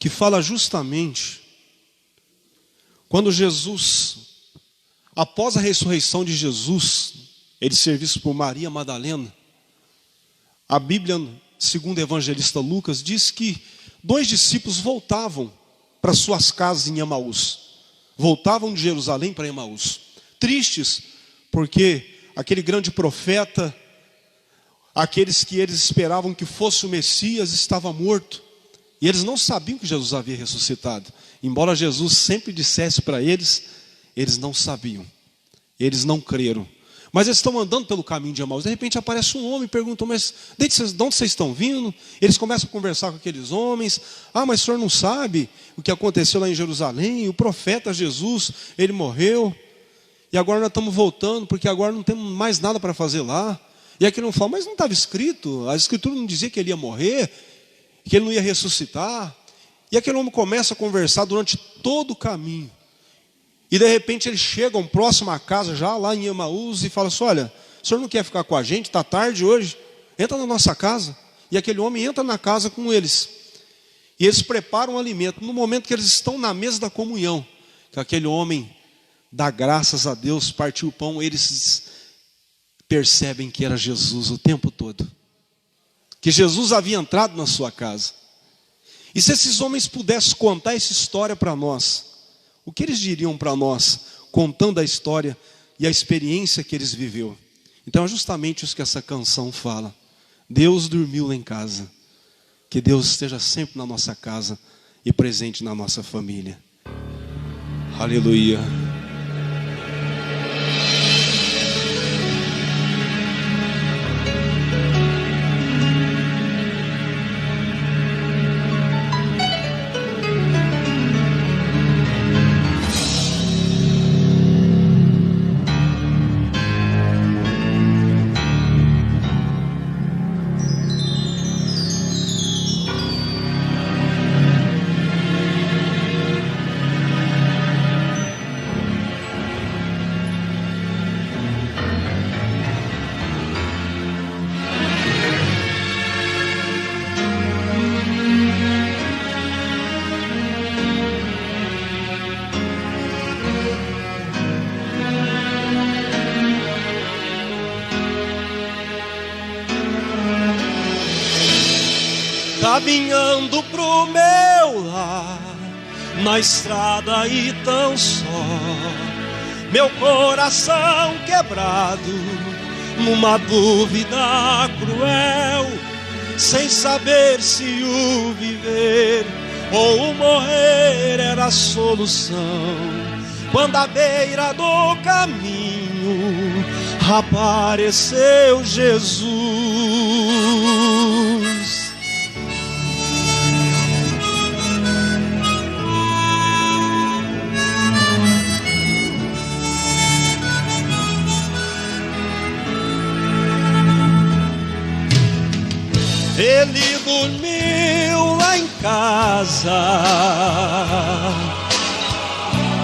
que fala justamente quando Jesus, após a ressurreição de Jesus, ele serviço por Maria Madalena. A Bíblia, segundo o evangelista Lucas, diz que 2 discípulos voltavam para suas casas em Emaús. Voltavam de Jerusalém para Emaús. Tristes, porque aquele grande profeta, aqueles que eles esperavam que fosse o Messias, estava morto. E eles não sabiam que Jesus havia ressuscitado. Embora Jesus sempre dissesse para eles, eles não sabiam. Eles não creram. Mas eles estão andando pelo caminho de Emaús. De repente aparece um homem e pergunta: mas de onde vocês estão vindo? Eles começam a conversar com aqueles homens. Ah, mas o senhor não sabe o que aconteceu lá em Jerusalém? O profeta Jesus, ele morreu. E agora nós estamos voltando, porque agora não temos mais nada para fazer lá. E aquele não fala: mas não estava escrito? A escritura não dizia que ele ia morrer, que ele não ia ressuscitar. E aquele homem começa a conversar durante todo o caminho. E de repente eles chegam próximo à casa, já lá em Emaús, e falam assim: olha, o senhor não quer ficar com a gente? Está tarde hoje, entra na nossa casa. E aquele homem entra na casa com eles. E eles preparam o alimento. No momento que eles estão na mesa da comunhão, que aquele homem dá graças a Deus, partiu o pão, eles percebem que era Jesus o tempo todo. Que Jesus havia entrado na sua casa. E se esses homens pudessem contar essa história para nós, o que eles diriam para nós, contando a história e a experiência que eles viveram? Então é justamente isso que essa canção fala. Deus dormiu lá em casa. Que Deus esteja sempre na nossa casa e presente na nossa família. Aleluia. Caminhando pro meu lar, na estrada e tão só, meu coração quebrado, numa dúvida cruel, sem saber se o viver ou o morrer era a solução. Quando à beira do caminho apareceu Jesus. Ele dormiu lá em casa,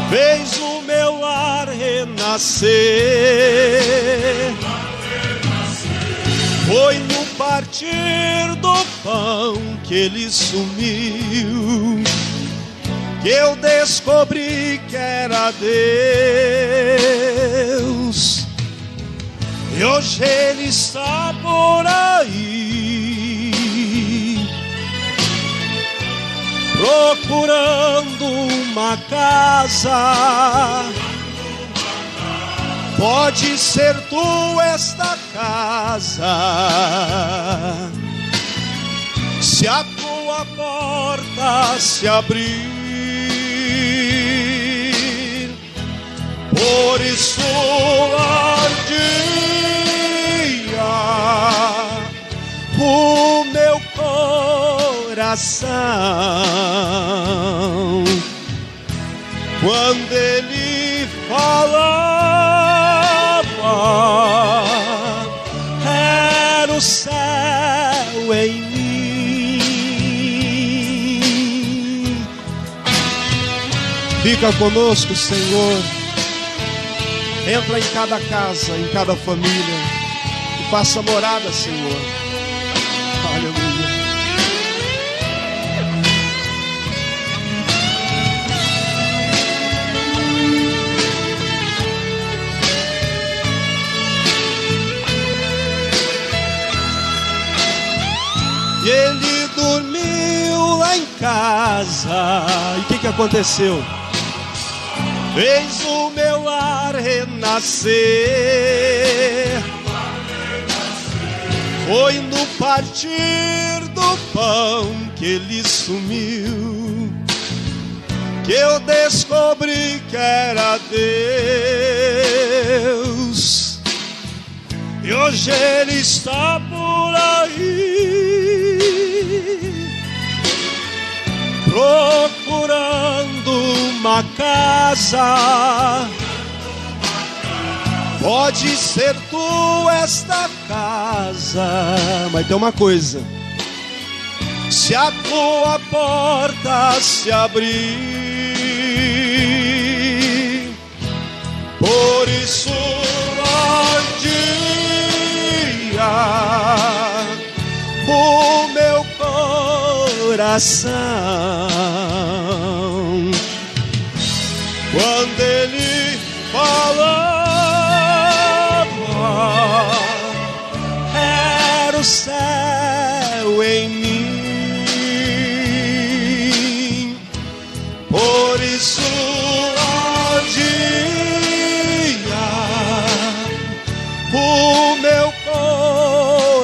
fez o meu lar renascer. Foi no partir do pão que ele sumiu, que eu descobri que era Deus. E hoje ele está por aí, procurando uma casa. Pode ser tu esta casa, se a tua porta se abrir. Por isso ardia o meu coração quando ele falava, era o céu em mim. Fica conosco, Senhor. Entra em cada casa, em cada família, e faça morada, Senhor. Aleluia. E ele dormiu lá em casa. E o que aconteceu? Fez o meu lar renascer. Foi no partir do pão que ele sumiu que eu descobri que era Deus. E hoje ele está por aí, procurando uma casa. Pode ser tu esta casa, mas tem uma coisa: se a tua porta se abrir. Por isso bom dia o meu coração, quando ele falava, era o céu em mim. Por isso bom dia o meu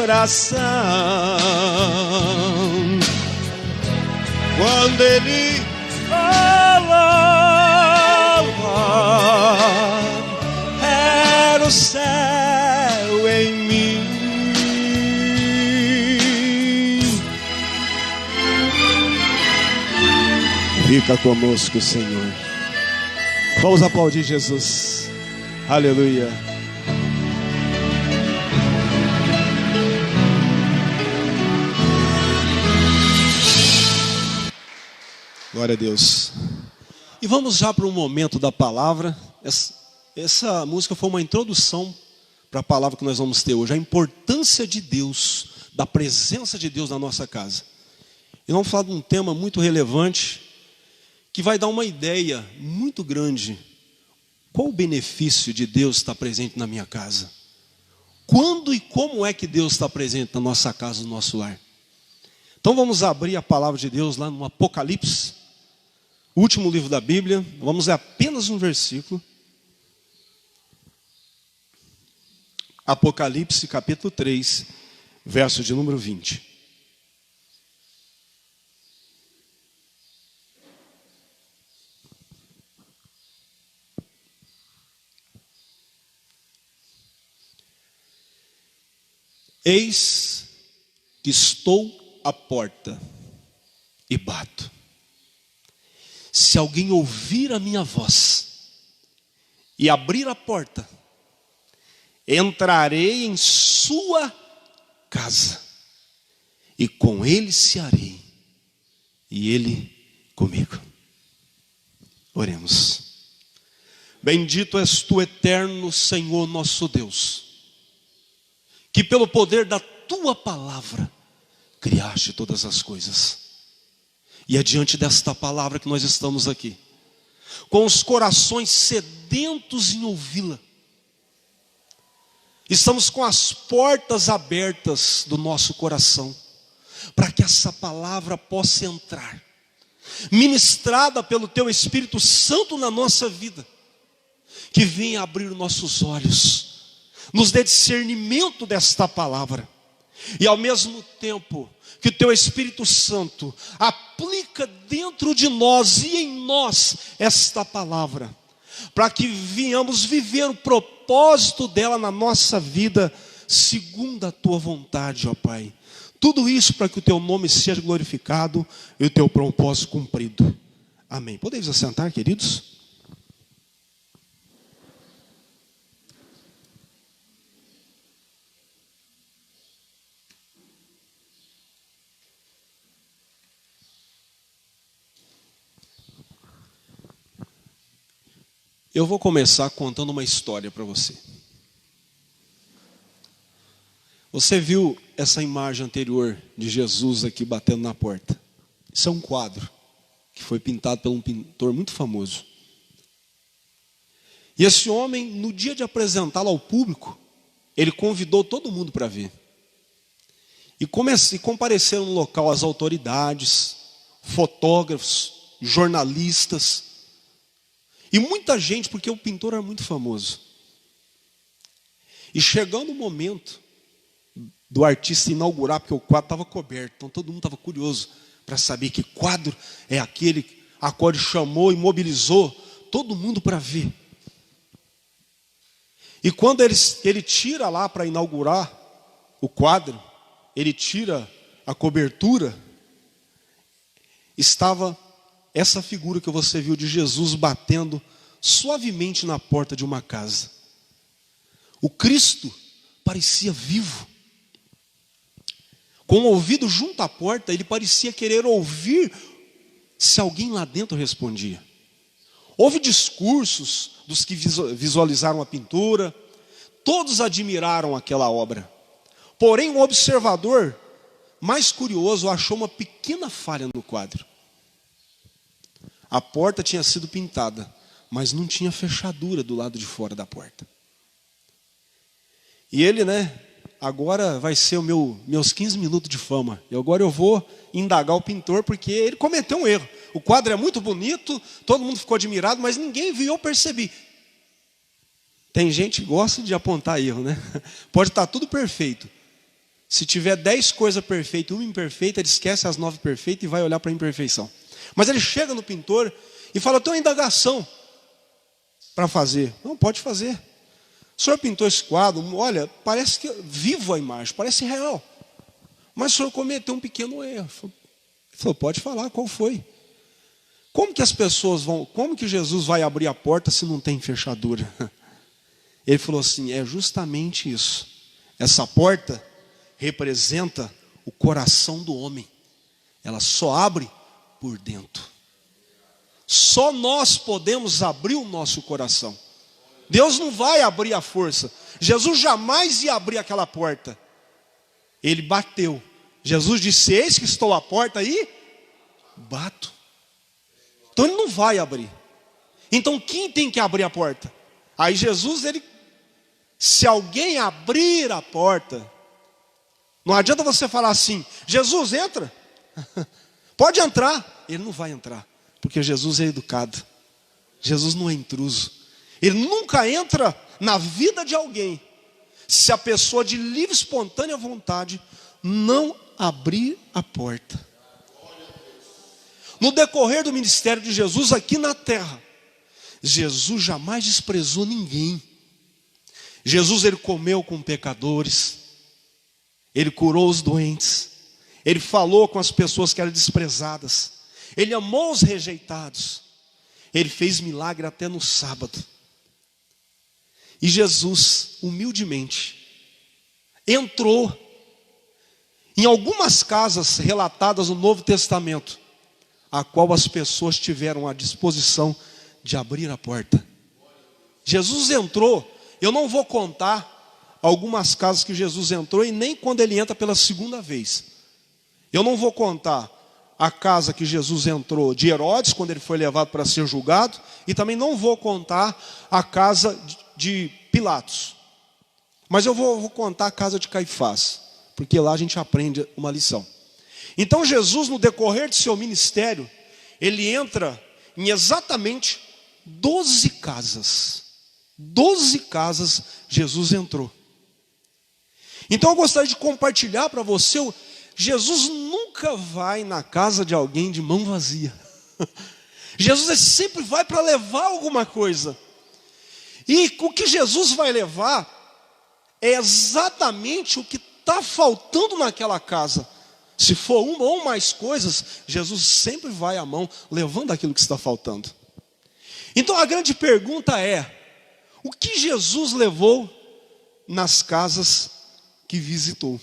coração, quando ele falava, era o céu em mim. Fica conosco, Senhor. Vamos aplaudir Jesus. Aleluia. Glória a Deus. E vamos já para um momento da palavra. Essa música foi uma introdução para a palavra que nós vamos ter hoje. A importância de Deus, da presença de Deus na nossa casa. E vamos falar de um tema muito relevante, que vai dar uma ideia muito grande. Qual o benefício de Deus estar presente na minha casa? Quando e como é que Deus está presente na nossa casa, no nosso lar? Então vamos abrir a palavra de Deus lá no Apocalipse, último livro da Bíblia. Vamos ler apenas um versículo. Apocalipse capítulo 3, verso de número 20. Eis que estou à porta e bato. Se alguém ouvir a minha voz e abrir a porta, entrarei em sua casa e com ele cearei e ele comigo. Oremos. Bendito és tu, eterno Senhor nosso Deus, que pelo poder da tua palavra criaste todas as coisas. E é diante desta palavra que nós estamos aqui, com os corações sedentos em ouvi-la. Estamos com as portas abertas do nosso coração, para que essa palavra possa entrar, ministrada pelo teu Espírito Santo na nossa vida, que venha abrir nossos olhos, nos dê discernimento desta palavra, e ao mesmo tempo que o teu Espírito Santo aplica dentro de nós e em nós esta palavra, para que venhamos viver o propósito dela na nossa vida, segundo a tua vontade, ó Pai. Tudo isso para que o teu nome seja glorificado e o teu propósito cumprido. Amém. Podemos assentar, queridos? Eu vou começar contando uma história para você. Você viu essa imagem anterior de Jesus aqui batendo na porta? Isso é um quadro que foi pintado por um pintor muito famoso. E esse homem, no dia de apresentá-lo ao público, ele convidou todo mundo para ver. E compareceram no local as autoridades, fotógrafos, jornalistas, e muita gente, porque o pintor era muito famoso. E chegando o momento do artista inaugurar, porque o quadro estava coberto, então todo mundo estava curioso para saber que quadro é aquele a qual ele chamou e mobilizou todo mundo para ver. E quando ele tira lá para inaugurar o quadro, ele tira a cobertura, estava essa figura que você viu de Jesus batendo suavemente na porta de uma casa. O Cristo parecia vivo. Com o ouvido junto à porta, ele parecia querer ouvir se alguém lá dentro respondia. Houve discursos dos que visualizaram a pintura, todos admiraram aquela obra. Porém, o observador mais curioso achou uma pequena falha no quadro. A porta tinha sido pintada, mas não tinha fechadura do lado de fora da porta. E ele, agora vai ser meus 15 minutos de fama. E agora eu vou indagar o pintor, porque ele cometeu um erro. O quadro é muito bonito, todo mundo ficou admirado, mas ninguém viu, eu percebi. Tem gente que gosta de apontar erro, Pode estar tudo perfeito. Se tiver 10 coisas perfeitas e uma imperfeita, ele esquece as 9 perfeitas e vai olhar para a imperfeição. Mas ele chega no pintor e fala: eu tenho uma indagação para fazer. Não, pode fazer. O senhor pintou esse quadro, olha, parece que vivo a imagem, parece real. Mas o senhor cometeu um pequeno erro. Ele falou: pode falar, qual foi? Como que Jesus vai abrir a porta se não tem fechadura? Ele falou assim: é justamente isso. Essa porta representa o coração do homem. Ela só abre por dentro. Só nós podemos abrir o nosso coração. Deus não vai abrir a força. Jesus jamais ia abrir aquela porta. Ele bateu. Jesus disse: eis que estou à porta e bato. Então ele não vai abrir. Então quem tem que abrir a porta? Aí Jesus, se alguém abrir a porta, não adianta você falar assim: Jesus, entra. Pode entrar. Ele não vai entrar, porque Jesus é educado. Jesus não é intruso. Ele nunca entra na vida de alguém se a pessoa de livre, espontânea vontade não abrir a porta. No decorrer do ministério de Jesus aqui na terra, Jesus jamais desprezou ninguém. Jesus, ele comeu com pecadores, ele curou os doentes, ele falou com as pessoas que eram desprezadas, ele amou os rejeitados, ele fez milagre até no sábado. E Jesus, humildemente, entrou em algumas casas relatadas no Novo Testamento, a qual as pessoas tiveram a disposição de abrir a porta. Jesus entrou. Eu não vou contar algumas casas que Jesus entrou, e nem quando ele entra pela segunda vez. Eu não vou contar a casa que Jesus entrou de Herodes, quando ele foi levado para ser julgado, e também não vou contar a casa de Pilatos. Mas eu vou contar a casa de Caifás, porque lá a gente aprende uma lição. Então Jesus, no decorrer de seu ministério, ele entra em exatamente 12 casas. 12 casas Jesus entrou. Então eu gostaria de compartilhar para você, Jesus nunca vai na casa de alguém de mão vazia. Jesus, ele sempre vai para levar alguma coisa. E o que Jesus vai levar é exatamente o que está faltando naquela casa. Se for uma ou mais coisas, Jesus sempre vai à mão levando aquilo que está faltando. Então a grande pergunta é: o que Jesus levou nas casas que visitou?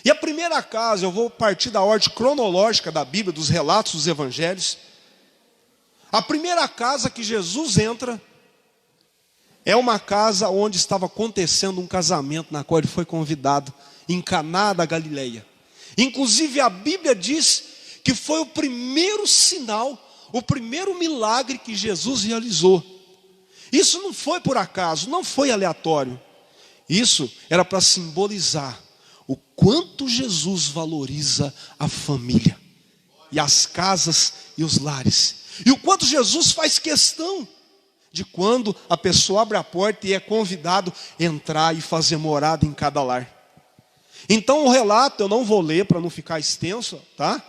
E a primeira casa, eu vou partir da ordem cronológica da Bíblia, dos relatos dos evangelhos. A primeira casa que Jesus entra é uma casa onde estava acontecendo um casamento, na qual ele foi convidado, em Caná da Galileia. Inclusive a Bíblia diz que foi o primeiro sinal, o primeiro milagre que Jesus realizou. Isso não foi por acaso, não foi aleatório. Isso era para simbolizar o quanto Jesus valoriza a família, e as casas e os lares. E o quanto Jesus faz questão de quando a pessoa abre a porta e é convidado a entrar e fazer morada em cada lar. Então o relato, eu não vou ler para não ficar extenso, tá?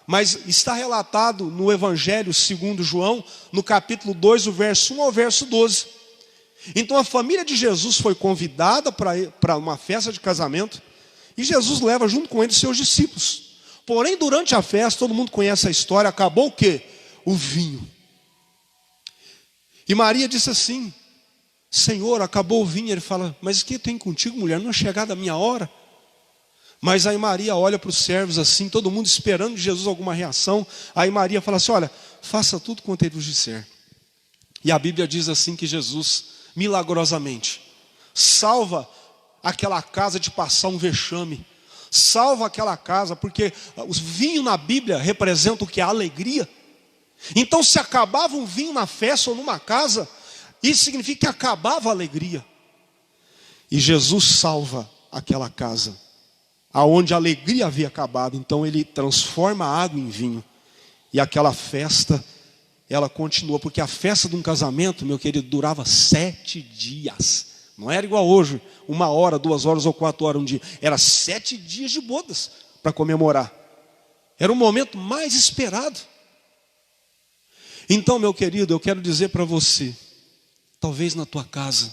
Mas está relatado no Evangelho segundo João, no capítulo 2, o verso 1 ao verso 12. Então a família de Jesus foi convidada para uma festa de casamento, e Jesus leva junto com ele seus discípulos. Porém, durante a festa, todo mundo conhece a história, acabou o quê? O vinho. E Maria disse assim: Senhor, acabou o vinho. Ele fala: mas o que tem contigo, mulher? Não é chegada a minha hora. Mas aí Maria olha para os servos assim, todo mundo esperando de Jesus alguma reação. Aí Maria fala assim: olha, faça tudo quanto ele vos disser. E a Bíblia diz assim que Jesus, milagrosamente, salva aquela casa de passar um vexame. Salva aquela casa, porque o vinho na Bíblia representa o que? A alegria. Então se acabava um vinho na festa ou numa casa, isso significa que acabava a alegria. E Jesus salva aquela casa, aonde a alegria havia acabado. Então ele transforma a água em vinho. E aquela festa, ela continua. Porque a festa de um casamento, meu querido, durava 7 dias. Não era igual hoje, 1 hora, 2 horas ou 4 horas um dia. Era 7 dias de bodas para comemorar. Era o momento mais esperado. Então, meu querido, eu quero dizer para você, talvez na tua casa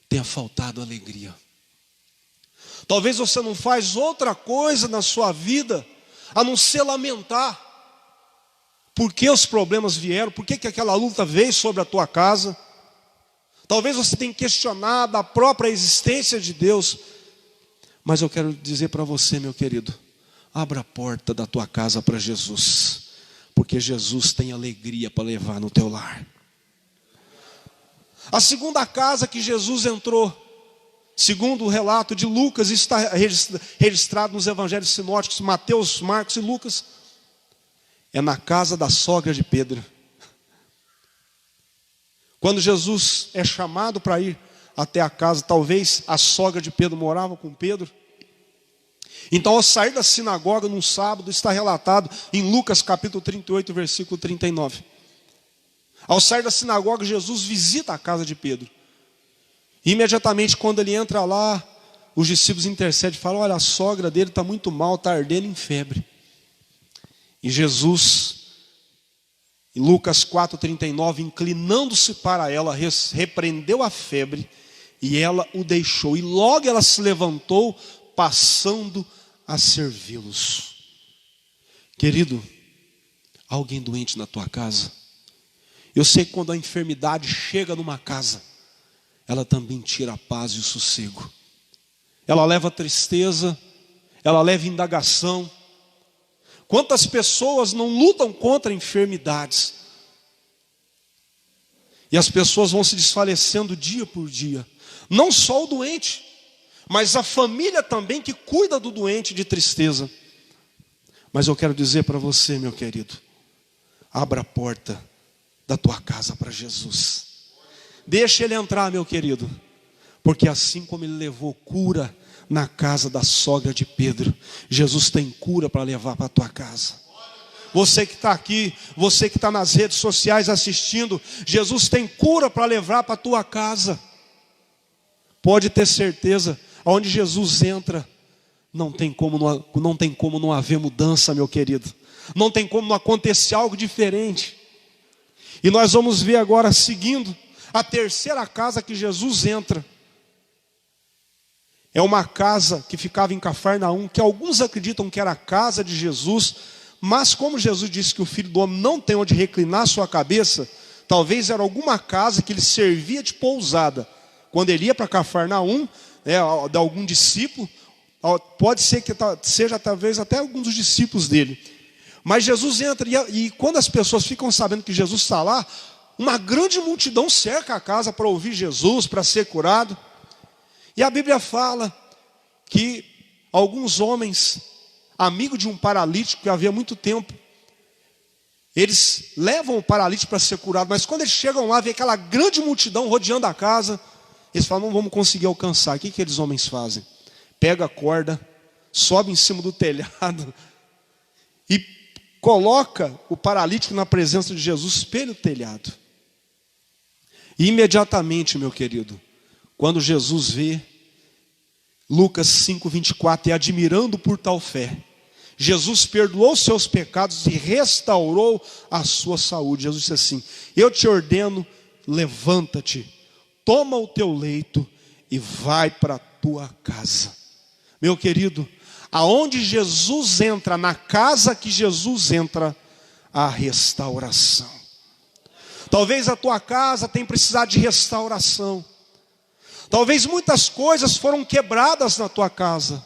tenha faltado alegria. Talvez você não faz outra coisa na sua vida a não ser lamentar. Por que os problemas vieram? Por que aquela luta veio sobre a tua casa? Talvez você tenha questionado a própria existência de Deus. Mas eu quero dizer para você, meu querido, abra a porta da tua casa para Jesus, porque Jesus tem alegria para levar no teu lar. A segunda casa que Jesus entrou, segundo o relato de Lucas, está registrado nos evangelhos sinóticos, Mateus, Marcos e Lucas, é na casa da sogra de Pedro. Quando Jesus é chamado para ir até a casa, talvez a sogra de Pedro morava com Pedro. Então, ao sair da sinagoga num sábado, está relatado em Lucas capítulo 38, versículo 39. Ao sair da sinagoga, Jesus visita a casa de Pedro. E imediatamente, quando ele entra lá, os discípulos intercedem e falam: olha, a sogra dele está muito mal, está ardendo em febre. E Jesus, em Lucas 4,39, inclinando-se para ela, repreendeu a febre, e ela o deixou. E logo ela se levantou, passando a servi-los. Querido, há alguém doente na tua casa? Eu sei que quando a enfermidade chega numa casa, ela também tira a paz e o sossego. Ela leva tristeza, ela leva indagação. Quantas pessoas não lutam contra enfermidades? E as pessoas vão se desfalecendo dia por dia. Não só o doente, mas a família também que cuida do doente de tristeza. Mas eu quero dizer para você, meu querido, abra a porta da tua casa para Jesus. Deixa ele entrar, meu querido, porque assim como ele levou cura na casa da sogra de Pedro, Jesus tem cura para levar para a tua casa. Você que está aqui, você que está nas redes sociais assistindo, Jesus tem cura para levar para a tua casa. Pode ter certeza, aonde Jesus entra, não tem como não haver mudança, meu querido. Não tem como não acontecer algo diferente. E nós vamos ver agora, seguindo, a terceira casa que Jesus entra. É uma casa que ficava em Cafarnaum, que alguns acreditam que era a casa de Jesus, mas como Jesus disse que o Filho do Homem não tem onde reclinar sua cabeça, talvez era alguma casa que ele servia de pousada. Quando ele ia para Cafarnaum, de algum discípulo, pode ser que seja talvez até algum dos discípulos dele. Mas Jesus entra e quando as pessoas ficam sabendo que Jesus está lá, uma grande multidão cerca a casa para ouvir Jesus, para ser curado. E a Bíblia fala que alguns homens, amigos de um paralítico que havia muito tempo, eles levam o paralítico para ser curado, mas quando eles chegam lá, vê aquela grande multidão rodeando a casa, eles falam: não vamos conseguir alcançar. O que aqueles homens fazem? pega a corda, sobe em cima do telhado e coloca o paralítico na presença de Jesus pelo telhado. E imediatamente, meu querido, quando Jesus vê, Lucas 5:24, e admirando por tal fé, Jesus perdoou seus pecados e restaurou a sua saúde. Jesus disse assim: eu te ordeno, levanta-te, toma o teu leito e vai para a tua casa. Meu querido, aonde Jesus entra, na casa que Jesus entra, há restauração. Talvez a tua casa tenha precisado de restauração. Talvez muitas coisas foram quebradas na tua casa.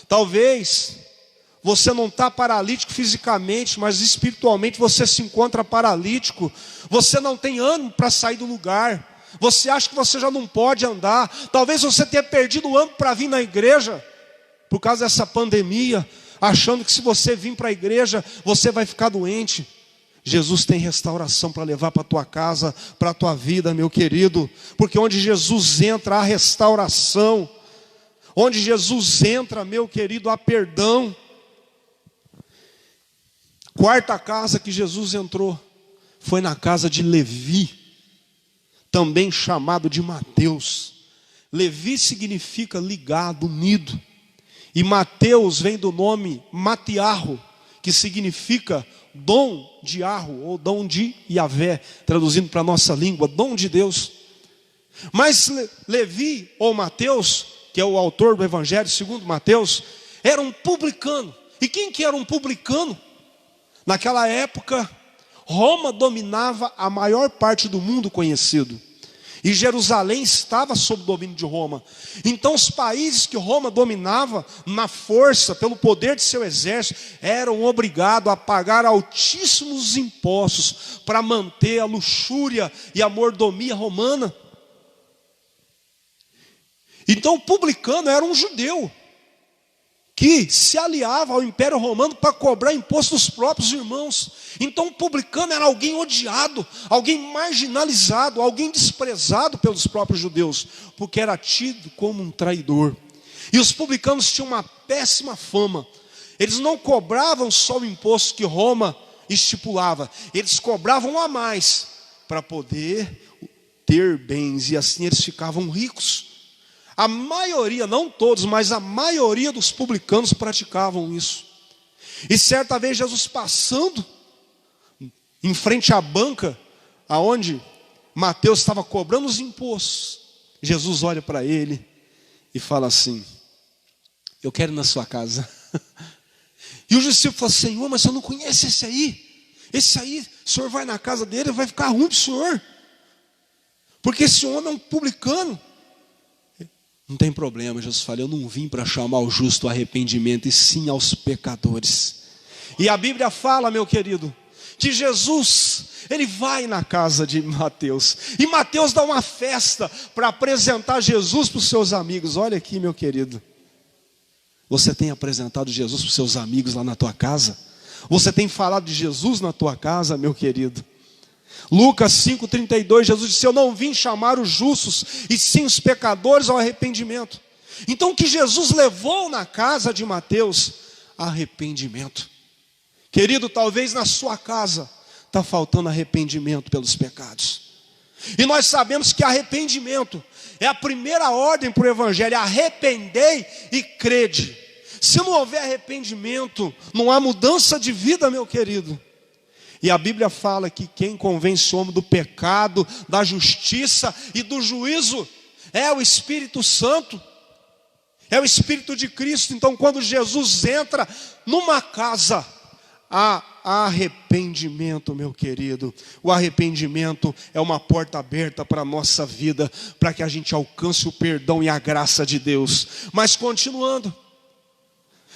Talvez você não está paralítico fisicamente, mas espiritualmente você se encontra paralítico. Você não tem ânimo para sair do lugar. Você acha que você já não pode andar. Talvez você tenha perdido o ânimo para vir na igreja, por causa dessa pandemia, achando que se você vir para a igreja, você vai ficar doente. Jesus tem restauração para levar para a tua casa, para a tua vida, meu querido. Porque onde Jesus entra, há restauração. Onde Jesus entra, meu querido, há perdão. Quarta casa que Jesus entrou foi na casa de Levi, também chamado de Mateus. Levi significa ligado, unido. E Mateus vem do nome Matiarro, que significa dom de Arro, ou dom de Yahvé, traduzindo para a nossa língua, dom de Deus. Mas Levi, ou Mateus, que é o autor do Evangelho segundo Mateus, era um publicano. E quem que era um publicano? Naquela época, Roma dominava a maior parte do mundo conhecido. E Jerusalém estava sob o domínio de Roma. Então os países que Roma dominava, na força, pelo poder de seu exército, eram obrigados a pagar altíssimos impostos para manter a luxúria e a mordomia romana. Então o publicano era um judeu que se aliava ao Império Romano para cobrar imposto dos próprios irmãos. Então o publicano era alguém odiado, alguém marginalizado, alguém desprezado pelos próprios judeus, porque era tido como um traidor. E os publicanos tinham uma péssima fama. Eles não cobravam só o imposto que Roma estipulava, eles cobravam a mais para poder ter bens, e assim eles ficavam ricos. A maioria, não todos, mas a maioria dos publicanos praticavam isso. E certa vez Jesus passando em frente à banca, aonde Mateus estava cobrando os impostos, Jesus olha para ele e fala assim: eu quero ir na sua casa. E o discípulo fala: Senhor, mas eu não conheço esse aí. Esse aí, o senhor vai na casa dele, vai ficar ruim para o senhor, porque esse homem é um publicano. Não tem problema, Jesus fala: eu não vim para chamar o justo ao arrependimento, e sim aos pecadores. E a Bíblia fala, meu querido, que Jesus, ele vai na casa de Mateus, e Mateus dá uma festa para apresentar Jesus para os seus amigos. Olha aqui, meu querido, você tem apresentado Jesus para os seus amigos lá na tua casa? Você tem falado de Jesus na tua casa, meu querido? Lucas 5:32, Jesus disse: eu não vim chamar os justos, e sim os pecadores ao arrependimento. Então o que Jesus levou na casa de Mateus? Arrependimento. Querido, talvez na sua casa está faltando arrependimento pelos pecados. E nós sabemos que arrependimento é a primeira ordem para o Evangelho: arrependei e crede. Se não houver arrependimento, não há mudança de vida, meu querido. E a Bíblia fala que quem convence o homem do pecado, da justiça e do juízo é o Espírito Santo, é o Espírito de Cristo. Então quando Jesus entra numa casa, há arrependimento, meu querido. O arrependimento é uma porta aberta para a nossa vida, para que a gente alcance o perdão e a graça de Deus. Mas continuando,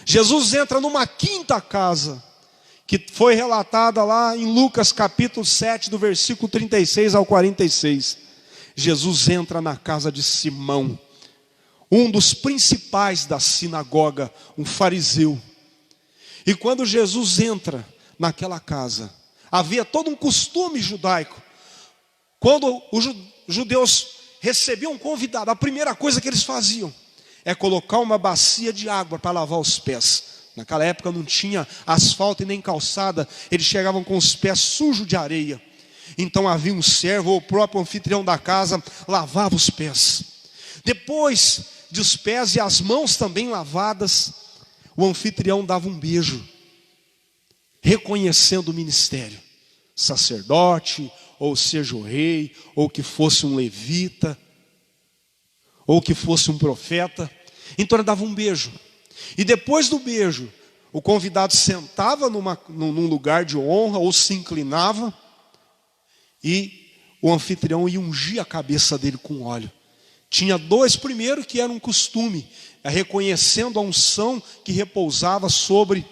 Jesus entra numa quinta casa, que foi relatada lá em Lucas capítulo 7, do versículo 36 ao 46. Jesus entra na casa de Simão, um dos principais da sinagoga, um fariseu. E quando Jesus entra naquela casa, havia todo um costume judaico. Quando os judeus recebiam um convidado, a primeira coisa que eles faziam é colocar uma bacia de água para lavar os pés. Naquela época não tinha asfalto e nem calçada, eles chegavam com os pés sujos de areia. Então havia um servo ou o próprio anfitrião da casa lavava os pés. Depois dos pés e as mãos também lavadas, o anfitrião dava um beijo, reconhecendo o ministério. Sacerdote, ou seja o rei, ou que fosse um levita, ou que fosse um profeta. Então ele dava um beijo. E depois do beijo, o convidado sentava num lugar de honra, ou se inclinava, e o anfitrião ia ungir a cabeça dele com óleo. Tinha dois, primeiro que era um costume, reconhecendo a unção que repousava sobre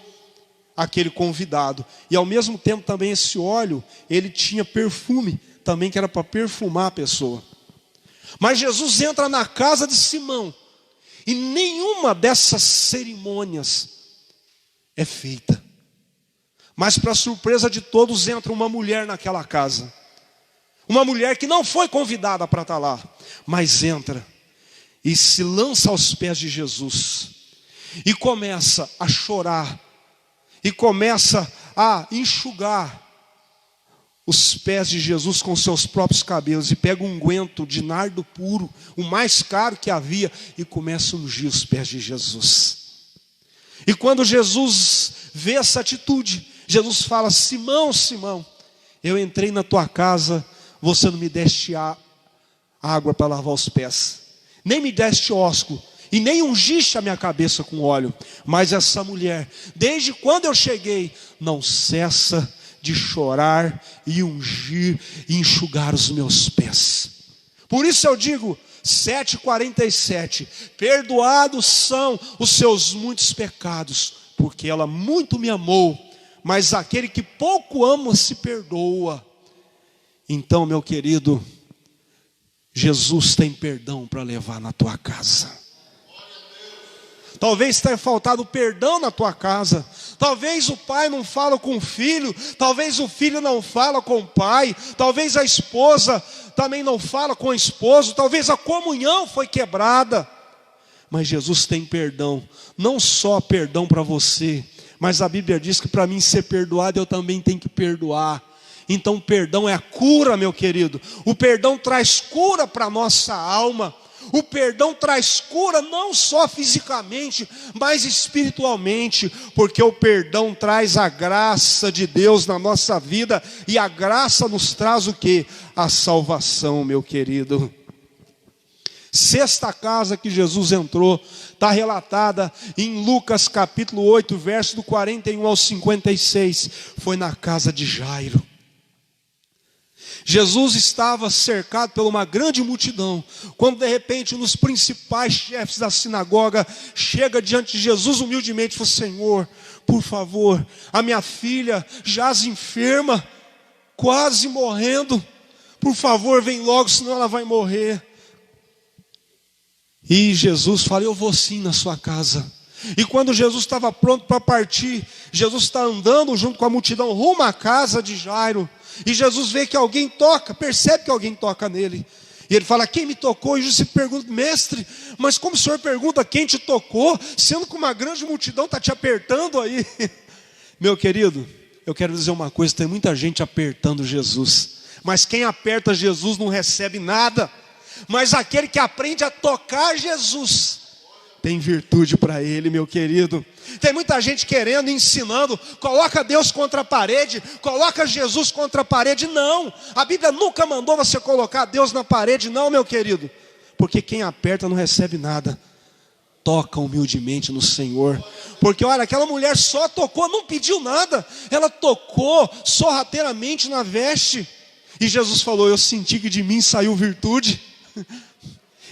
aquele convidado. E ao mesmo tempo também esse óleo, ele tinha perfume, também que era para perfumar a pessoa. Mas Jesus entra na casa de Simão, e nenhuma dessas cerimônias é feita. Mas para surpresa de todos, entra uma mulher naquela casa. Uma mulher que não foi convidada para estar lá, mas entra e se lança aos pés de Jesus. E começa a chorar. E começa a enxugar os pés de Jesus com seus próprios cabelos. E pega um unguento de nardo puro, o mais caro que havia, e começa a ungir os pés de Jesus. E quando Jesus vê essa atitude, Jesus fala: Simão, Simão, eu entrei na tua casa, você não me deste água para lavar os pés, nem me deste ósculo, e nem ungiste a minha cabeça com óleo. Mas essa mulher, desde quando eu cheguei, não cessa de chorar e ungir e enxugar os meus pés. Por isso eu digo, 7:47, perdoados são os seus muitos pecados, porque ela muito me amou. Mas aquele que pouco ama se perdoa. Então, meu querido, Jesus tem perdão para levar na tua casa. Talvez tenha faltado perdão na tua casa. Talvez o pai não fala com o filho. Talvez o filho não fala com o pai. Talvez a esposa também não fala com o esposo. Talvez a comunhão foi quebrada. Mas Jesus tem perdão. Não só perdão para você, mas a Bíblia diz que para mim ser perdoado, eu também tenho que perdoar. Então o perdão é a cura, meu querido. O perdão traz cura para a nossa alma. O perdão traz cura não só fisicamente, mas espiritualmente, porque o perdão traz a graça de Deus na nossa vida, e a graça nos traz o quê? A salvação, meu querido. Sexta casa que Jesus entrou, está relatada em Lucas capítulo 8, verso do 41 ao 56, foi na casa de Jairo. Jesus estava cercado por uma grande multidão, quando de repente um dos principais chefes da sinagoga chega diante de Jesus humildemente e fala: Senhor, por favor, a minha filha jaz enferma, quase morrendo, por favor vem logo, senão ela vai morrer. E Jesus fala: eu vou sim na sua casa. E quando Jesus estava pronto para partir, Jesus está andando junto com a multidão rumo à casa de Jairo. E Jesus vê que alguém toca, percebe que alguém toca nele. E ele fala: quem me tocou? E Jesus se pergunta: mestre, mas como o senhor pergunta quem te tocou, sendo que uma grande multidão está te apertando aí? Meu querido, eu quero dizer uma coisa: tem muita gente apertando Jesus, mas quem aperta Jesus não recebe nada. Mas aquele que aprende a tocar Jesus tem virtude para ele, meu querido. Tem muita gente querendo, ensinando, coloca Deus contra a parede, coloca Jesus contra a parede. Não, a Bíblia nunca mandou você colocar Deus na parede, não, meu querido. Porque quem aperta não recebe nada. Toca humildemente no Senhor. Porque olha, aquela mulher só tocou, não pediu nada. Ela tocou sorrateiramente na veste. E Jesus falou: eu senti que de mim saiu virtude.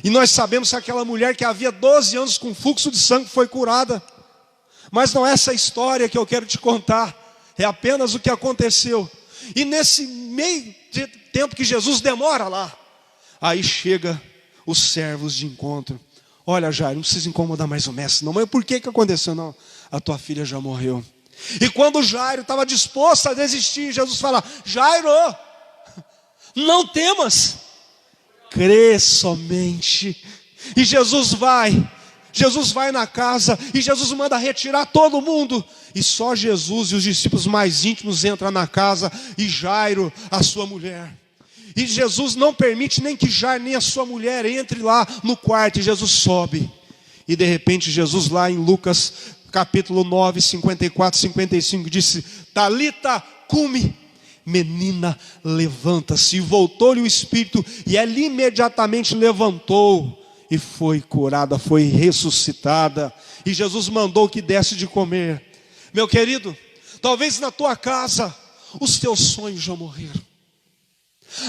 E nós sabemos que aquela mulher que havia 12 anos com fluxo de sangue foi curada. Mas não é essa história que eu quero te contar, é apenas o que aconteceu. E nesse meio de tempo que Jesus demora lá, aí chega os servos de encontro. Olha, Jairo, não precisa incomodar mais o mestre não. Mas por que aconteceu? Não, a tua filha já morreu. E quando Jairo estava disposto a desistir, Jesus fala: Jairo, não temas, crê somente. E Jesus vai, Jesus vai na casa e Jesus manda retirar todo mundo. E só Jesus e os discípulos mais íntimos entram na casa e Jairo, a sua mulher. E Jesus não permite nem que Jairo nem a sua mulher entre lá no quarto. E Jesus sobe. E de repente Jesus lá em Lucas capítulo 9, 54, 55 disse: Talita cumi. Menina, levanta-se. E voltou-lhe o espírito e ela imediatamente levantou. E foi curada, foi ressuscitada. E Jesus mandou que desse de comer. Meu querido, talvez na tua casa os teus sonhos já morreram.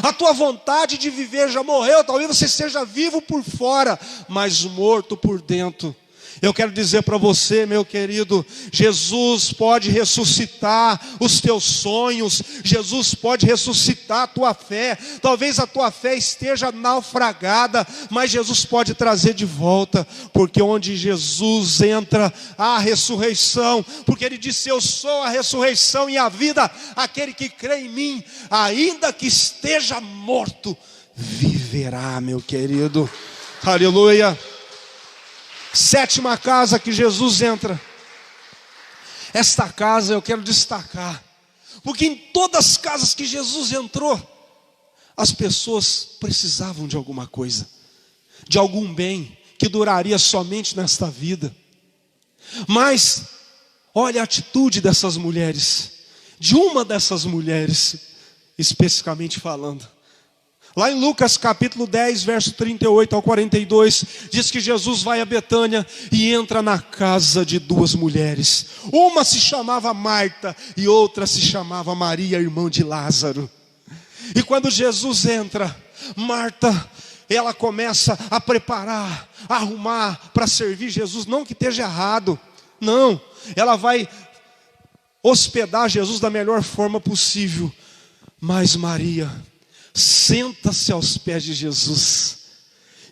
A tua vontade de viver já morreu. Talvez você seja vivo por fora, mas morto por dentro. Eu quero dizer para você, meu querido, Jesus pode ressuscitar os teus sonhos, Jesus pode ressuscitar a tua fé. Talvez a tua fé esteja naufragada, mas Jesus pode trazer de volta, porque onde Jesus entra, há ressurreição, porque Ele disse: eu sou a ressurreição e a vida, aquele que crê em mim, ainda que esteja morto, viverá, meu querido. Aleluia. Sétima casa que Jesus entra. Esta casa eu quero destacar, porque em todas as casas que Jesus entrou, as pessoas precisavam de alguma coisa, de algum bem que duraria somente nesta vida. Mas olha a atitude dessas mulheres, de uma dessas mulheres especificamente falando. Lá em Lucas capítulo 10, verso 38 ao 42, diz que Jesus vai a Betânia e entra na casa de duas mulheres. Uma se chamava Marta e outra se chamava Maria, irmã de Lázaro. E quando Jesus entra, Marta, ela começa a preparar, a arrumar para servir Jesus. Não que esteja errado, não. Ela vai hospedar Jesus da melhor forma possível. Mas Maria senta-se aos pés de Jesus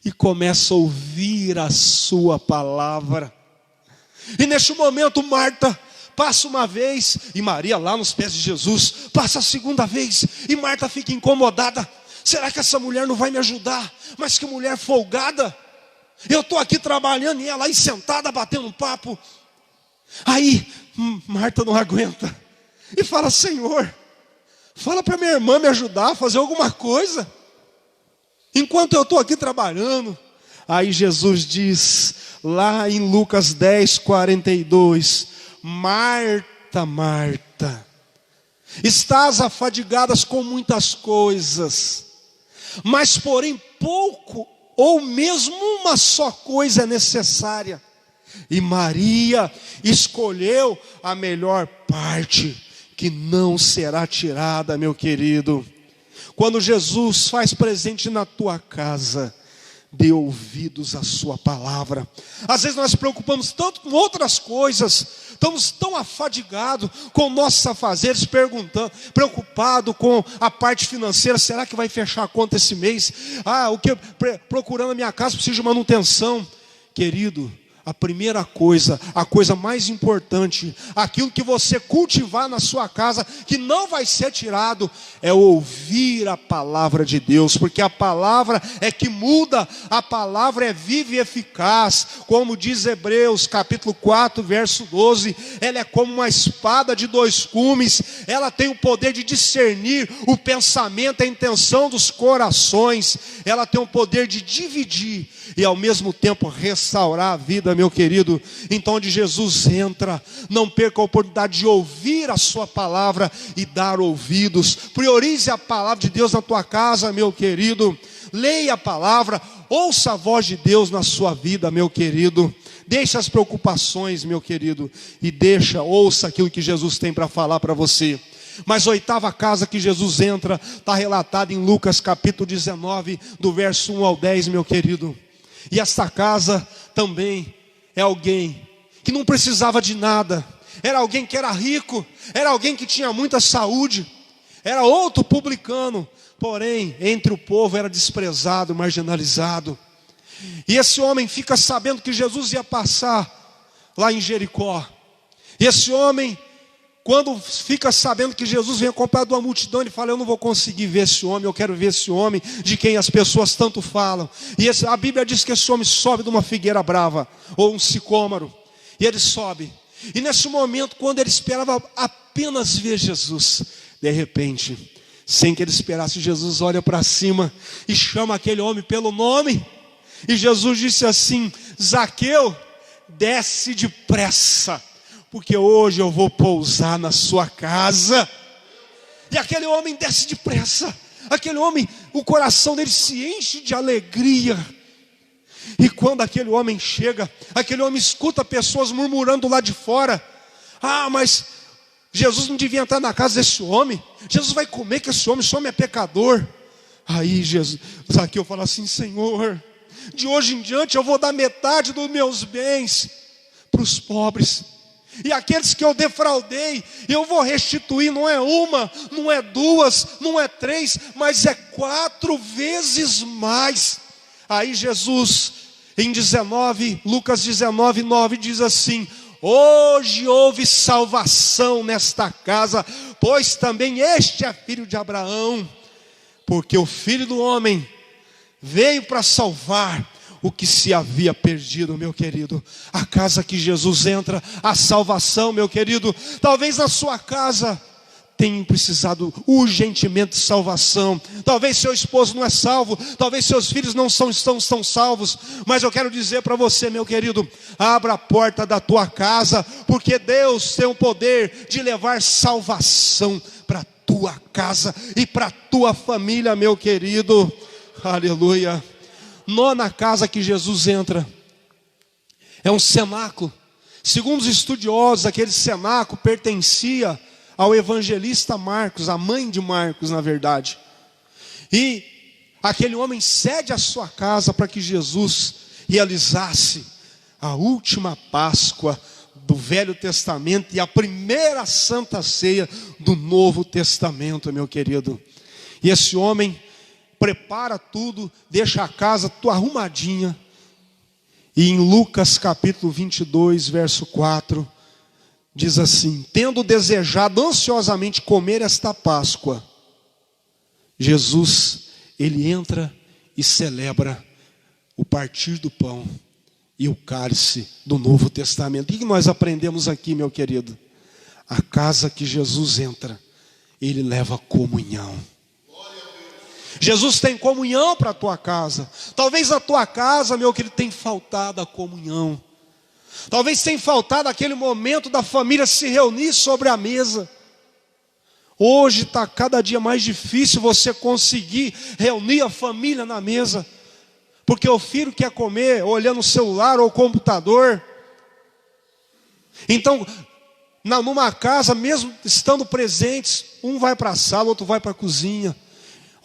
e começa a ouvir a sua palavra. E neste momento Marta passa uma vez, e Maria lá nos pés de Jesus passa a segunda vez, e Marta fica incomodada. Será que essa mulher não vai me ajudar? Mas que mulher folgada. Eu estou aqui trabalhando e ela aí sentada batendo um papo. Aí Marta não aguenta e fala: Senhor, fala para minha irmã me ajudar a fazer alguma coisa, enquanto eu estou aqui trabalhando. Aí Jesus diz, lá em Lucas 10, 42, Marta, Marta, estás afadigadas com muitas coisas, mas porém pouco, ou mesmo uma só coisa é necessária. E Maria escolheu a melhor parte, que não será tirada, meu querido. Quando Jesus faz presente na tua casa, dê ouvidos à sua palavra. Às vezes nós nos preocupamos tanto com outras coisas, estamos tão afadigados com nossos afazeres, preocupado com a parte financeira. Será que vai fechar a conta esse mês? O que procurando a minha casa, preciso de manutenção. Querido, a primeira coisa, a coisa mais importante, aquilo que você cultivar na sua casa, que não vai ser tirado, é ouvir a palavra de Deus, porque a palavra é que muda, a palavra é viva e eficaz, como diz Hebreus capítulo 4, verso 12, ela é como uma espada de dois gumes, ela tem o poder de discernir o pensamento, a intenção dos corações, ela tem o poder de dividir e ao mesmo tempo restaurar a vida, meu querido. Então, onde Jesus entra, não perca a oportunidade de ouvir a sua palavra e dar ouvidos. Priorize a palavra de Deus na tua casa, meu querido. Leia a palavra, ouça a voz de Deus na sua vida, meu querido. Deixa as preocupações, meu querido, e ouça aquilo que Jesus tem para falar para você. Mas a oitava casa que Jesus entra, está relatada em Lucas capítulo 19, do verso 1 ao 10, meu querido. E esta casa também é alguém que não precisava de nada, era alguém que era rico, era alguém que tinha muita saúde, era outro publicano, porém entre o povo era desprezado, marginalizado. E esse homem fica sabendo que Jesus ia passar lá em Jericó. E esse homem quando fica sabendo que Jesus vem acompanhado de uma multidão, ele fala: eu não vou conseguir ver esse homem, eu quero ver esse homem de quem as pessoas tanto falam. E a Bíblia diz que esse homem sobe de uma figueira brava, ou um sicômoro, e ele sobe. E nesse momento, quando ele esperava apenas ver Jesus, de repente, sem que ele esperasse, Jesus olha para cima e chama aquele homem pelo nome. E Jesus disse assim: Zaqueu, desce depressa, porque hoje eu vou pousar na sua casa. E aquele homem desce depressa. Aquele homem, o coração dele se enche de alegria. E quando aquele homem chega, aquele homem escuta pessoas murmurando lá de fora: ah, mas Jesus não devia entrar na casa desse homem. Jesus vai comer com esse homem é pecador. Aí Zaqueu fala assim: Senhor, de hoje em diante eu vou dar metade dos meus bens para os pobres. E aqueles que eu defraudei, eu vou restituir, não é uma, não é duas, não é três, mas é 4 vezes mais. Aí Jesus, em Lucas 19, 9, diz assim: hoje houve salvação nesta casa, pois também este é filho de Abraão, porque o Filho do Homem veio para salvar o que se havia perdido, meu querido. A casa que Jesus entra, a salvação, meu querido. Talvez na sua casa tenha precisado urgentemente de salvação. Talvez seu esposo não é salvo, talvez seus filhos não estão salvos. Mas eu quero dizer para você, meu querido, abra a porta da tua casa, porque Deus tem o poder de levar salvação para a tua casa e para a tua família, meu querido. Aleluia. Nona casa que Jesus entra é um cenáculo. Segundo os estudiosos, aquele cenáculo pertencia ao evangelista Marcos, a mãe de Marcos, na verdade. E aquele homem cede a sua casa para que Jesus realizasse a última Páscoa do Velho Testamento e a primeira Santa Ceia do Novo Testamento, meu querido. E esse homem prepara tudo, deixa a casa toda arrumadinha. E em Lucas capítulo 22, verso 4, diz assim: tendo desejado ansiosamente comer esta Páscoa, Jesus, ele entra e celebra o partir do pão e o cálice do Novo Testamento. O que nós aprendemos aqui, meu querido? A casa que Jesus entra, ele leva comunhão. Jesus tem comunhão para a tua casa. Talvez na tua casa, meu querido, tem faltado a comunhão. Talvez tenha faltado aquele momento da família se reunir sobre a mesa. Hoje está cada dia mais difícil você conseguir reunir a família na mesa, porque o filho quer comer olhando o celular ou o computador. Então, numa casa, mesmo estando presentes, um vai para a sala, outro vai para a cozinha.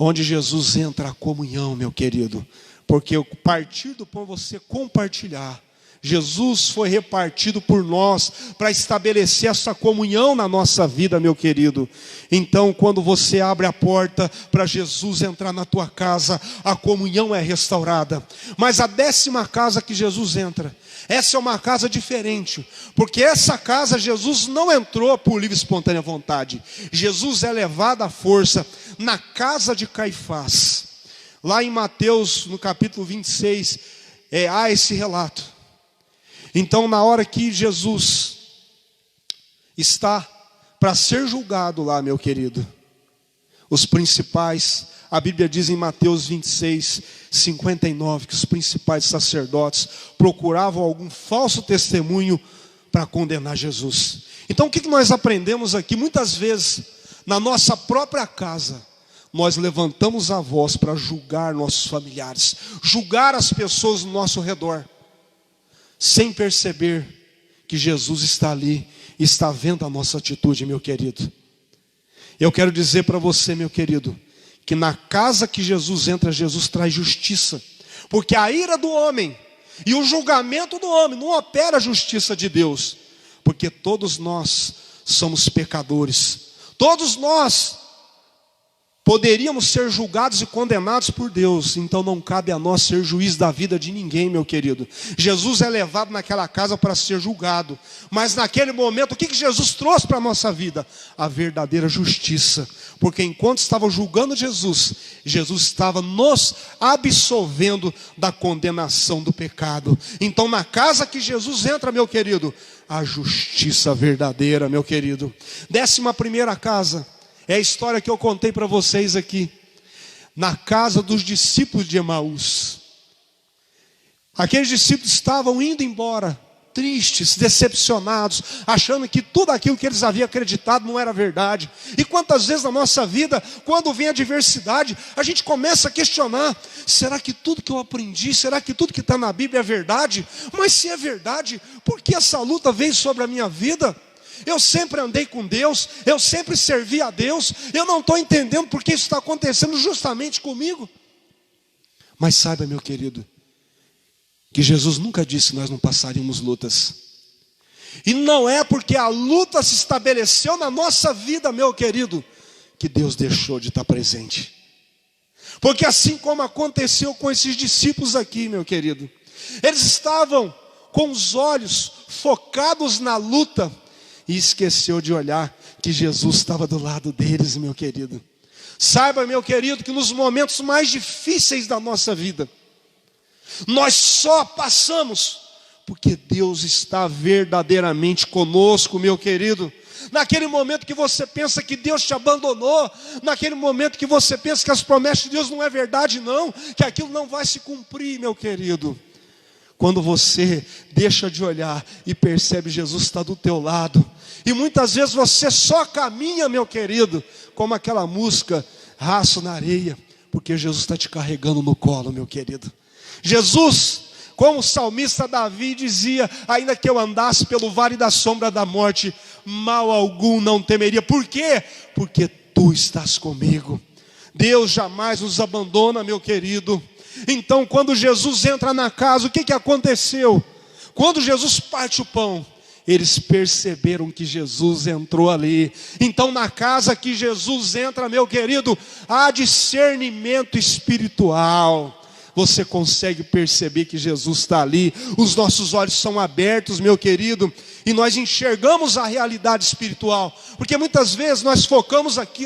Onde Jesus entra a comunhão, meu querido, porque o partir do pão você compartilhar. Jesus foi repartido por nós para estabelecer essa comunhão na nossa vida, meu querido. Então, quando você abre a porta para Jesus entrar na tua casa, a comunhão é restaurada. Mas a 10ª casa que Jesus entra, essa é uma casa diferente, porque essa casa Jesus não entrou por livre e espontânea vontade. Jesus é levado à força na casa de Caifás. Lá em Mateus, no capítulo 26, há esse relato. Então, na hora que Jesus está para ser julgado lá, meu querido, os principais, a Bíblia diz em Mateus 26, 59, que os principais sacerdotes procuravam algum falso testemunho para condenar Jesus. Então, o que nós aprendemos aqui? Muitas vezes, na nossa própria casa, nós levantamos a voz para julgar nossos familiares, julgar as pessoas ao nosso redor, sem perceber que Jesus está ali, está vendo a nossa atitude, meu querido. Eu quero dizer para você, meu querido, que na casa que Jesus entra, Jesus traz justiça, porque a ira do homem e o julgamento do homem não opera a justiça de Deus, porque todos nós somos pecadores, todos nós Poderíamos ser julgados e condenados por Deus, então não cabe a nós ser juiz da vida de ninguém, meu querido. Jesus é levado naquela casa para ser julgado, mas naquele momento, o que Jesus trouxe para a nossa vida? A verdadeira justiça, porque enquanto estava julgando Jesus, Jesus estava nos absolvendo da condenação do pecado. Então na casa que Jesus entra, meu querido, a justiça verdadeira, meu querido. 11ª casa, é a história que eu contei para vocês aqui, na casa dos discípulos de Emaús. Aqueles discípulos estavam indo embora, tristes, decepcionados, achando que tudo aquilo que eles haviam acreditado não era verdade. E quantas vezes na nossa vida, quando vem a adversidade, a gente começa a questionar: será que tudo que eu aprendi, será que tudo que está na Bíblia é verdade? Mas se é verdade, por que essa luta veio sobre a minha vida? Eu sempre andei com Deus, eu sempre servi a Deus, eu não estou entendendo porque isso está acontecendo justamente comigo. Mas saiba, meu querido, que Jesus nunca disse que nós não passaríamos lutas. E não é porque a luta se estabeleceu na nossa vida, meu querido, que Deus deixou de estar presente. Porque assim como aconteceu com esses discípulos aqui, meu querido, eles estavam com os olhos focados na luta, e esqueceu de olhar que Jesus estava do lado deles, meu querido. Saiba, meu querido, que nos momentos mais difíceis da nossa vida, nós só passamos porque Deus está verdadeiramente conosco, meu querido. Naquele momento que você pensa que Deus te abandonou, naquele momento que você pensa que as promessas de Deus não é verdade não, que aquilo não vai se cumprir, meu querido. Quando você deixa de olhar e percebe Jesus está do teu lado, e muitas vezes você só caminha, meu querido, como aquela música, raço na areia, porque Jesus está te carregando no colo, meu querido. Jesus, como o salmista Davi dizia: ainda que eu andasse pelo vale da sombra da morte, mal algum não temeria. Por quê? Porque tu estás comigo. Deus jamais nos abandona, meu querido. Então quando Jesus entra na casa, o que aconteceu? Quando Jesus parte o pão, eles perceberam que Jesus entrou ali. Então na casa que Jesus entra, meu querido, há discernimento espiritual. Você consegue perceber que Jesus está ali. Os nossos olhos são abertos, meu querido, e nós enxergamos a realidade espiritual. Porque muitas vezes nós focamos aqui,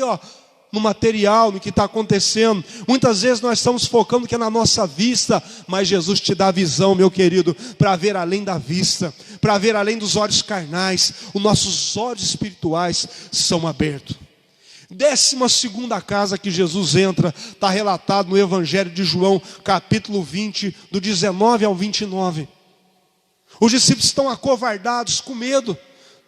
no material, no que está acontecendo. Muitas vezes nós estamos focando que é na nossa vista, mas Jesus te dá visão, meu querido, para ver além da vista, para ver além dos olhos carnais. Os nossos olhos espirituais são abertos. 12ª casa que Jesus entra, está relatado no Evangelho de João, capítulo 20, do 19 ao 29. Os discípulos estão acovardados, com medo.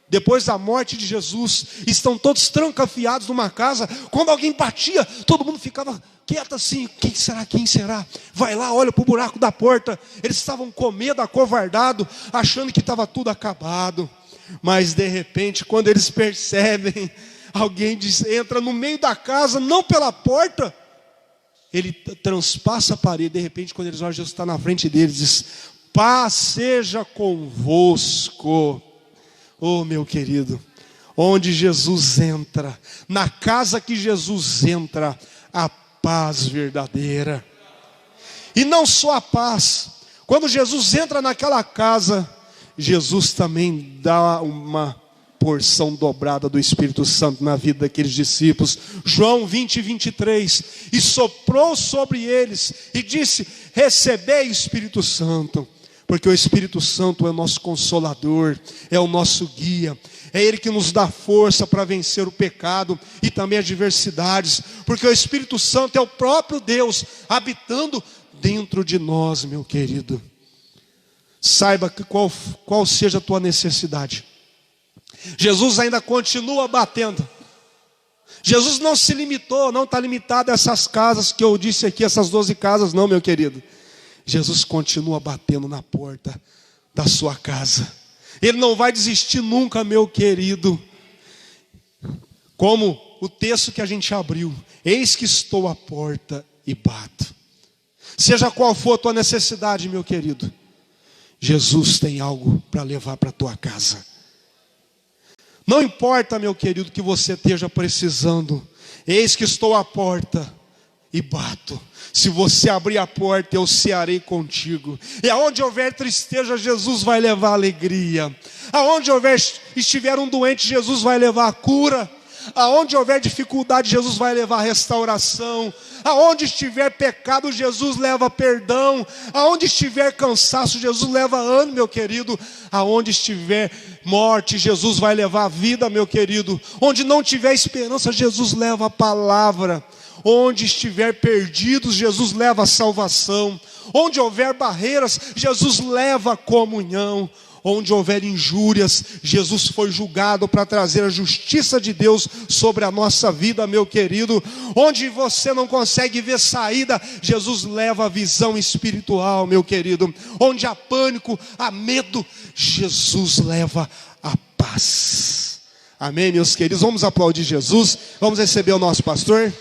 Depois da morte de Jesus, estão todos trancafiados numa casa. Quando alguém batia, todo mundo ficava quieto assim: quem será, quem será? Vai lá, olha para o buraco da porta. Eles estavam com medo, acovardados, achando que estava tudo acabado. Mas de repente, quando eles percebem, alguém entra no meio da casa, não pela porta, ele transpassa a parede. De repente, quando eles olham, Jesus está na frente deles, diz: paz seja convosco. Oh, meu querido, onde Jesus entra, na casa que Jesus entra, a paz verdadeira. E não só a paz, quando Jesus entra naquela casa, Jesus também dá uma porção dobrada do Espírito Santo na vida daqueles discípulos. João 20, 23, e soprou sobre eles e disse: recebei o Espírito Santo. Porque o Espírito Santo é o nosso consolador, é o nosso guia, é Ele que nos dá força para vencer o pecado e também as adversidades. Porque o Espírito Santo é o próprio Deus habitando dentro de nós, meu querido. Saiba que qual seja a tua necessidade, Jesus ainda continua batendo. Jesus não se limitou, não está limitado a essas casas que eu disse aqui, essas 12 casas não, meu querido. Jesus continua batendo na porta da sua casa. Ele não vai desistir nunca, meu querido. Como o texto que a gente abriu: eis que estou à porta e bato. Seja qual for a tua necessidade, meu querido, Jesus tem algo para levar para a tua casa. Não importa, meu querido, que você esteja precisando, Eis que estou à porta e bato. Se você abrir a porta, eu cearei contigo. E aonde houver tristeza, Jesus vai levar alegria. Aonde estiver um doente, Jesus vai levar a cura. Aonde houver dificuldade, Jesus vai levar restauração. Aonde estiver pecado, Jesus leva perdão. Aonde estiver cansaço, Jesus leva ânimo, meu querido. Aonde estiver morte, Jesus vai levar vida, meu querido. Onde não tiver esperança, Jesus leva a palavra. Onde estiver perdidos, Jesus leva a salvação. Onde houver barreiras, Jesus leva a comunhão. Onde houver injúrias, Jesus foi julgado para trazer a justiça de Deus sobre a nossa vida, meu querido. Onde você não consegue ver saída, Jesus leva a visão espiritual, meu querido. Onde há pânico, há medo, Jesus leva a paz. Amém, meus queridos? Vamos aplaudir Jesus. Vamos receber o nosso pastor.